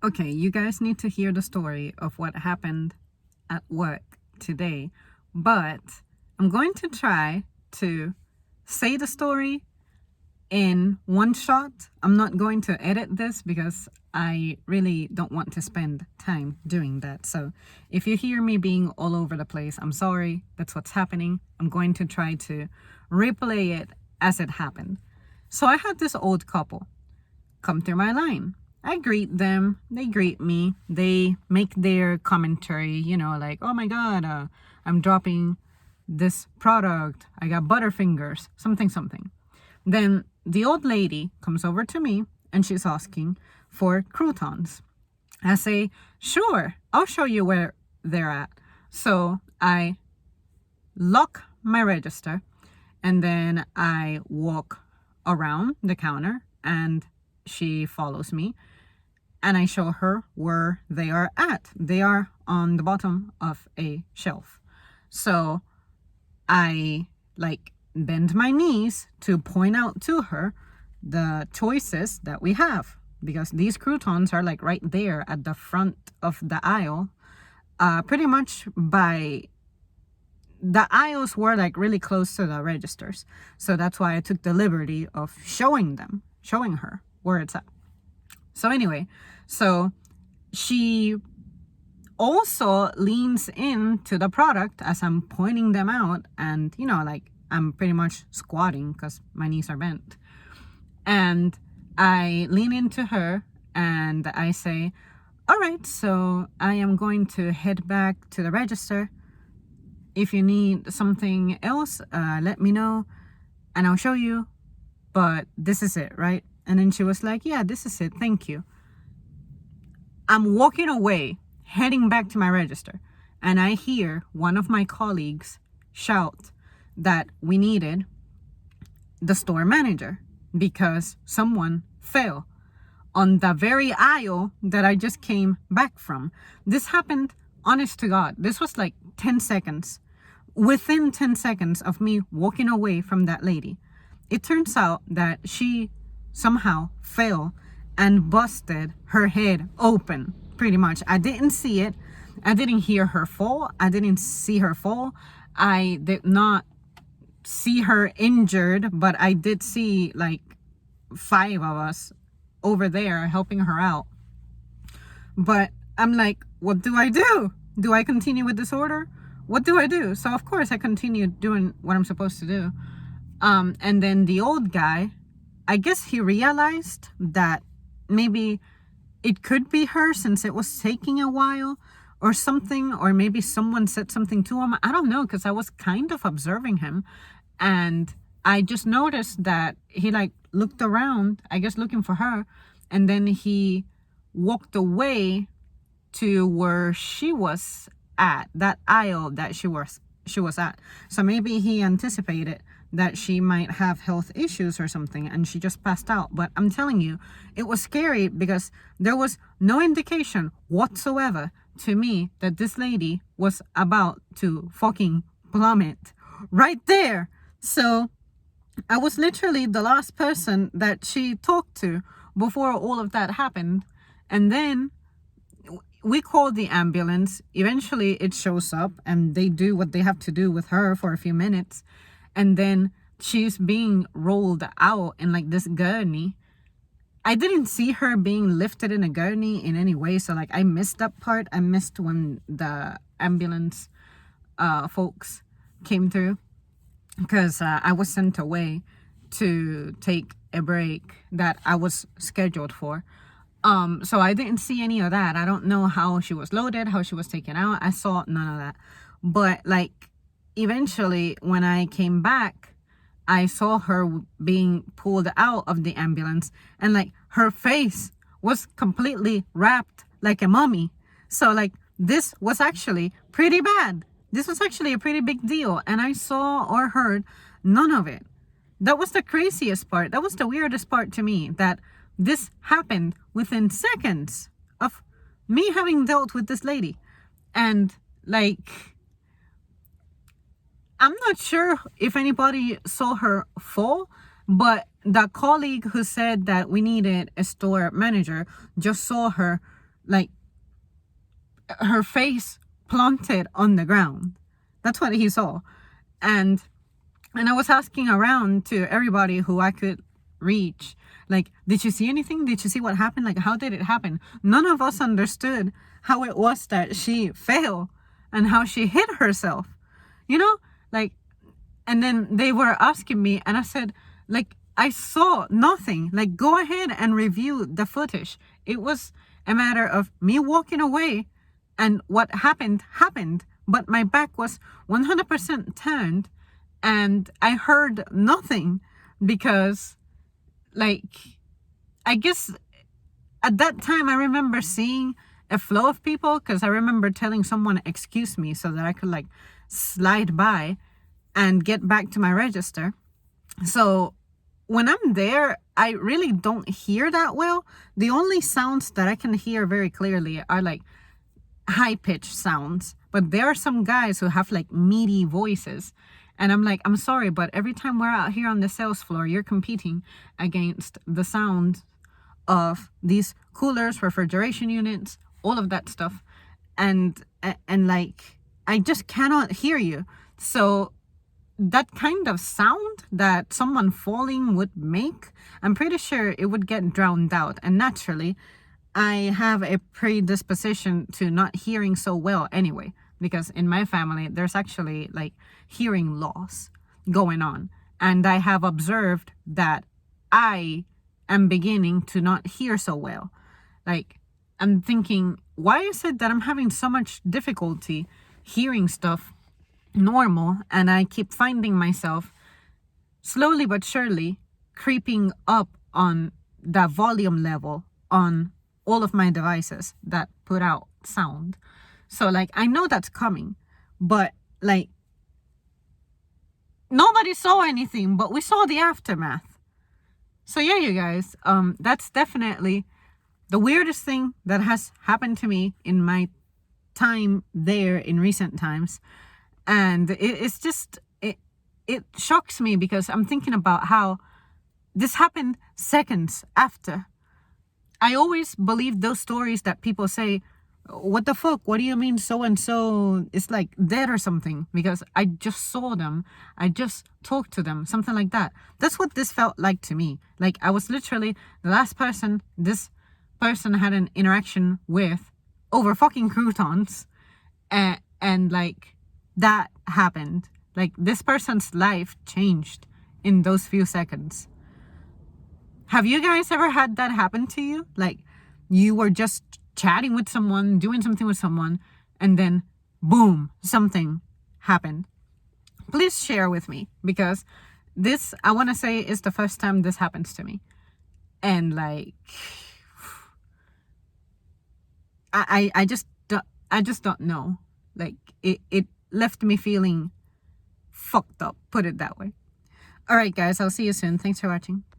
Okay, you guys need to hear the story of what happened at work today, but I'm going to try to say the story in one shot. I'm not going to edit this because I really don't want to spend time doing that. So if you hear me being all over the place, I'm sorry. That's what's happening. I'm going to try to replay it as it happened. So I had this old couple come through my line. I greet them, they greet me, they make their commentary, like, oh my God, I'm dropping this product, I got Butterfingers, something. Then the old lady comes over to me and she's asking for croutons. I say, sure, I'll show you where they're at. So I lock my register and then I walk around the counter and she follows me and I show her where they are at. They are on the bottom of a shelf. So I bend my knees to point out to her the choices that we have, because these croutons are right there at the front of the aisle. Pretty much by the aisles were really close to the registers. So that's why I took the liberty of showing her where it's at. So anyway, so she also leans into the product as I'm pointing them out, and I'm pretty much squatting because my knees are bent. And I lean into her and I say, all right, so I am going to head back to the register. If you need something else, let me know and I'll show you. But this is it, right? And then she was like, yeah, this is it. Thank you. I'm walking away, heading back to my register. And I hear one of my colleagues shout that we needed the store manager because someone fell on the very aisle that I just came back from. This happened, honest to God, this was 10 seconds. Within 10 seconds of me walking away from that lady, it turns out that she somehow fell and busted her head open, pretty much. I didn't see it. I didn't hear her fall. I didn't see her fall. I did not see her injured, but I did see 5 of us over there helping her out. But I'm like, what do I do? Do I continue with this order? What do I do? So of course I continued doing what I'm supposed to do. And then the old guy, I guess he realized that maybe it could be her since it was taking a while or something, or maybe someone said something to him. I don't know, because I was kind of observing him and I just noticed that he looked around, I guess looking for her, and then he walked away to where she was at, that aisle that she was at. So maybe he anticipated that she might have health issues or something and she just passed out. But I'm telling you, it was scary because there was no indication whatsoever to me that this lady was about to fucking plummet right there. So I was literally the last person that she talked to before all of that happened. And then we called the ambulance. Eventually it shows up and they do what they have to do with her for a few minutes. And then she's being rolled out in this gurney. I didn't see her being lifted in a gurney in any way. So I missed that part. I missed when the ambulance folks came through, because I was sent away to take a break that I was scheduled for. So I didn't see any of that. I don't know how she was loaded, how she was taken out. I saw none of that. But eventually when I came back, I saw her being pulled out of the ambulance and her face was completely wrapped like a mummy. So this was actually pretty bad. This was actually a pretty big deal. And I saw or heard none of it. That was the craziest part. That was the weirdest part to me, that this happened within seconds of me having dealt with this lady. And I'm not sure if anybody saw her fall, but the colleague who said that we needed a store manager just saw her like her face planted on the ground. That's what he saw. And I was asking around to everybody who I could reach, like, did you see anything? Did you see what happened? Like, how did it happen? None of us understood how it was that she fell and how she hit herself, you know? Like, and then they were asking me, and I said, like, I saw nothing. Like, go ahead and review the footage. It was a matter of me walking away, and what happened, but my back was 100% turned, and I heard nothing because, like, I guess at that time I remember seeing a flow of people, because I remember telling someone, excuse me, so that I could, like, slide by and get back to my register. So when I'm there, I really don't hear that well. The only sounds that I can hear very clearly are like high-pitched sounds, but there are some guys who have like meaty voices, and I'm like, I'm sorry, but every time we're out here on the sales floor, you're competing against the sound of these coolers, refrigeration units, all of that stuff, and like, I just cannot hear you. So that kind of sound that someone falling would make, I'm pretty sure it would get drowned out. And naturally, I have a predisposition to not hearing so well anyway, because in my family, there's actually like hearing loss going on. And I have observed that I am beginning to not hear so well. Like, I'm thinking, why is it that I'm having so much difficulty hearing stuff normal, and I keep finding myself slowly but surely creeping up on the volume level on all of my devices that put out sound. So like, I know that's coming, but like, nobody saw anything, but we saw the aftermath. So yeah, you guys, that's definitely the weirdest thing that has happened to me in my time there in recent times. And it's just, it shocks me, because I'm thinking about how this happened seconds after. I always believe those stories that people say, what the fuck, what do you mean so and so is like dead or something, because I just saw them, I just talked to them, something like that. That's what this felt like to me. Like, I was literally the last person this person had an interaction with over fucking croutons, and like, that happened. Like, this person's life changed in those few seconds. Have you guys ever had that happen to you? Like, you were just chatting with someone, doing something with someone, and then boom, something happened. Please share with me, because this, I want to say, is the first time this happens to me. And like, I just don't know. Like, it left me feeling fucked up, put it that way. All right, guys, I'll see you soon. Thanks for watching.